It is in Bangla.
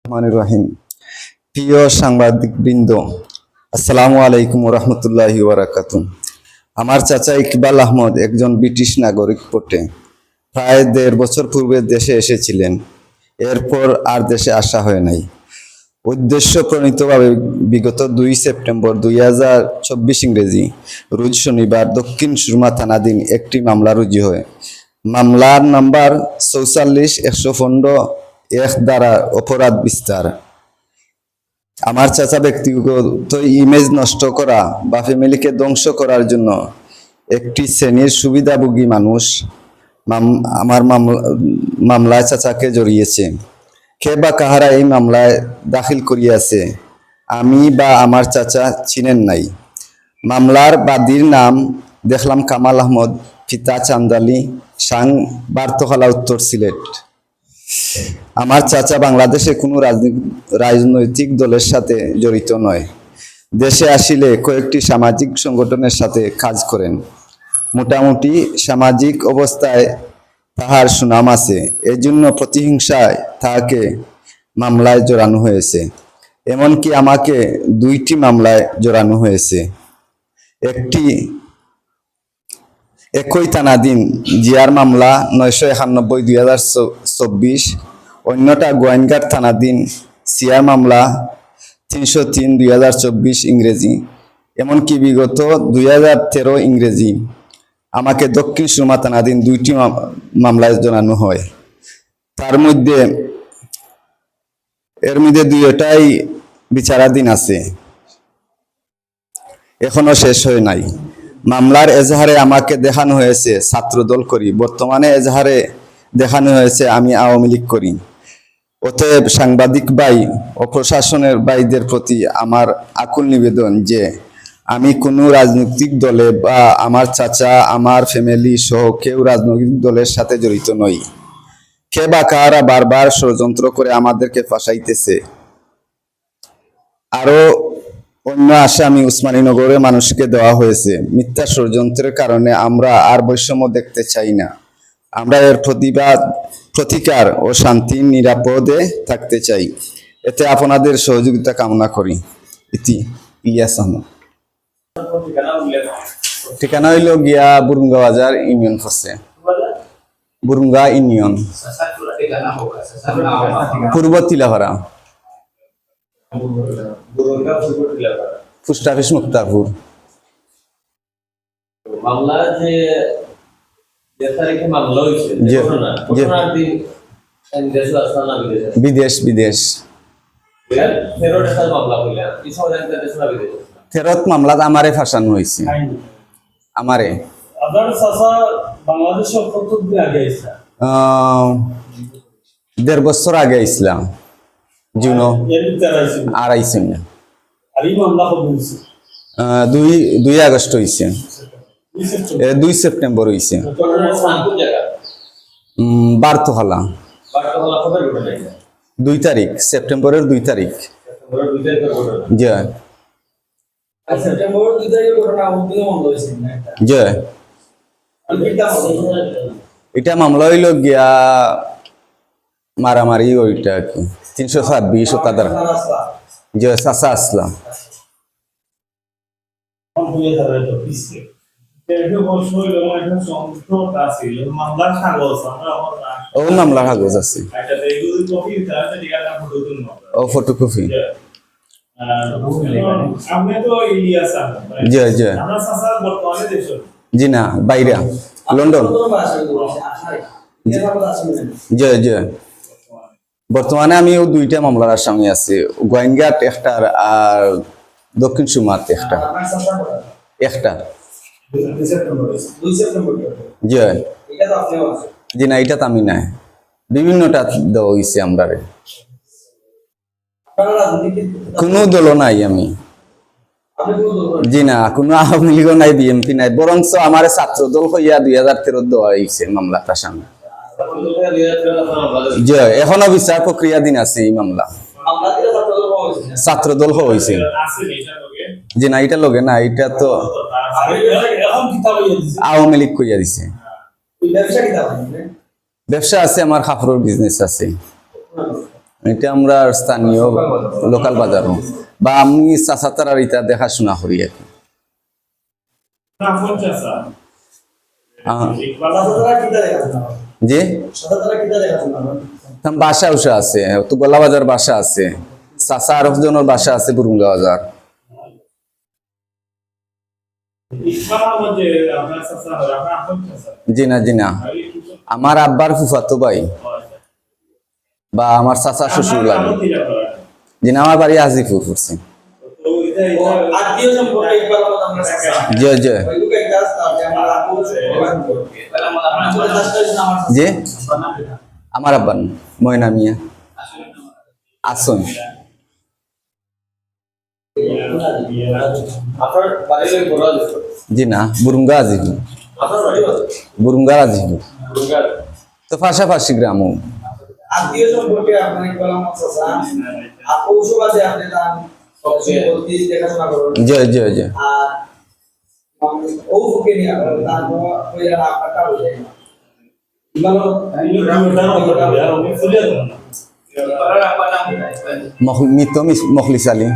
রহমানির রহিম। প্রিয় সাংবাদিকবৃন্দ, আসসালামু আলাইকুম রহমতুল্লাহি ওয়াবারাকাতুহ। আমার চাচা ইকবাল আহমদ একজন ব্রিটিশ নাগরিক বটে। প্রায় ১.৫ বছর পূর্বে দেশে এসেছিলেন। এরপর আর দেশে আসা হয় নাই। উদ্দেশ্য প্রণীতভাবে বিগত ২ সেপ্টেম্বর ২০২৪ ইংরেজি রোজ শনিবার দক্ষিণ সুরমা থানাধীন একটি মামলা রুজু হয়। মামলার নাম্বার ৪৪-১১৫ দ্বারা অপরাধ বিস্তার। আমার চাচা ব্যক্তিগত ইমেজ নষ্ট করা বা ফ্যামিলিকে ধ্বংস করার জন্য একটি শ্রেণীর সুবিধাভোগী মানুষ আমার মামলায় চাচাকে জড়িয়েছে। কে বা কাহারা এই মামলায় দাখিল করিয়াছে আমি বা আমার চাচা চিনেন নাই। মামলার বাদীর নাম দেখলাম কামাল আহমদ, পিতা চান্দালি, সাং বার্তখালা, উত্তর সিলেট। আমার চাচা বাংলাদেশে কোনো রাজনৈতিক দলের সাথে জড়িত নয়। দেশে আসিলে কয়েকটি সামাজিক সংগঠনের সাথে কাজ করেন। মোটামুটি সামাজিক অবস্থায় তাহার সুনাম আছে। এজন্য প্রতিহিংসায় তাহাকে মামলায় জড়ানো হয়েছে। এমনকি আমাকে ২টি মামলায় জড়ানো হয়েছে। একটি একই থানাধীন জিয়ার মামলা ৯৯১/২০২৪, অন্যটা গোয়াইনঘাট থানাধীন সিয়ার মামলা ৩০৩/২০২৪ ইংরেজি। এমনকি বিগত ২০১৩ ইংরেজি আমাকে দক্ষিণ সুরমা থানাধীন ২টি মামলায় জানানো হয়। এর মধ্যে ২টাই বিচারাধীন আছে, এখনো শেষ হয় নাই। মামলার এজাহারে আমাকে দেখানো হয়েছে ছাত্রদল করি, বর্তমানে এজাহারে দেখানো হয়েছে আমি আওয়ামী লীগ করি। অতএব সাংবাদিক ভাই ও প্রশাসনের ভাইদের প্রতি আমার আকুল নিবেদন যে আমি কোনো রাজনৈতিক দলে বা আমার চাচা, আমার ফ্যামিলি সহ কেউ রাজনৈতিক দলের সাথে জড়িত নই। কে বা কারা বারবার ষড়যন্ত্র করে আমাদেরকে ফাঁসাইতেছে। আরো অন্য আসামি উসমানীনগরের মানুষকে দেওয়া হয়েছে। মিথ্যা ষড়যন্ত্রের কারণে আমরা আর বৈষম্য দেখতে চাই না। আমরা এর প্রতিকার ও শান্তি নিরাপদে থাকতে চাই। এতে আপনাদের সহযোগিতা কামনা করি। ইতি ইলিয়াস আহমদ। ঠিকানা হইল গিয়া বুরুঙ্গা বাজার ইউনিয়ন পড়ছে। বুরুঙ্গা ইউনিয়ন, পূর্ব তিলাপাড়া, পোস্ট অফিস মুক্তারপুর। মামলা যে তারিখে মামলা হয়েছে বিদেশ ফেরত মামলা আমারে ফাঁসানো হয়েছে। আমারে ১.৫ বছর আগে ইসলাম জুনো আর আইসেন না। ২ আগস্ট হয়েছে, ২ সেপ্টেম্বর হয়েছে। বার্তখালা ২ তারিখ, সেপ্টেম্বরের ২ তারিখ। জয় জয় এটা মামলা হইল গিয়া মারামারি, ওইটা কি ৩২৬ শতাধার। জয় চাচা আসলাম। ও মামলার কাগজ আছে, ও ফটোকপি। জয় জয় জি না, বাইরা লন্ডন। জয় জয় বর্তমানে আমি ২টা মামলার আসামি আছি, গোয়াইনঘাট একটা আর দক্ষিণ সুরমাত একটা। জয় জি না, এটা তো আমি নাই, বিভিন্নটা দেওয়া হয়েছে। আমরা কোনো দল নাই, আমি জি না, কোনো আওয়ামী লীগ নাই, বিএনপি নাই, বরঞ্চ আমার ছাত্র দল হইয়া ২০১৩ দেওয়া হয়েছে মামলাটার সামনে। জয় এখনো বিচার প্রক্রিয়াধীন আছে এই মামলা। ছাত্র দল হয়েছে জি না, এটা লগে না, এটা তো আওয়ামী লীগ কইয়া দিছে। ব্যবসা আছে, আমার কাপড়ের বিজনেস আছে। এটা আমরা স্থানীয় লোকাল বাজার বা আমি চাচা তারার এটা দেখাশোনা করি আর কি। আহ, যে বাসা উষা আছে তো গোলা বাজার বাসা আছে, চাচা আর একজনের বাসা আছে বুরুঙ্গা বাজার। জি না জি না, আমার আব্বার ফুফাতো ভাই বা আমার চাচা শ্বশুর লাগে। জি না, আমার বাড়ি আজিপুর পড়ছে। জি জি জি, আমার আব্বার নাম ময়না মিয়া আসন। আপনার বাড়ির লোক বড় আছে? জি না, বুরুঙ্গা আজিপুর, আপনার বাড়ি আছে? বুরুঙ্গা আজিপুর দুর্গার তো পাশাপাশি গ্রামও। আত্মীয় সম্পর্কে আপনার পরামর্শ চান আর ঔষধে আপনি তার সবচেয়ে দেখাশোনা করুন। জি জি জি আর ঔষধকে নিয়ে তারপর ওই আর আপনারটা বলে ভালো মৃত মখলিস আলী।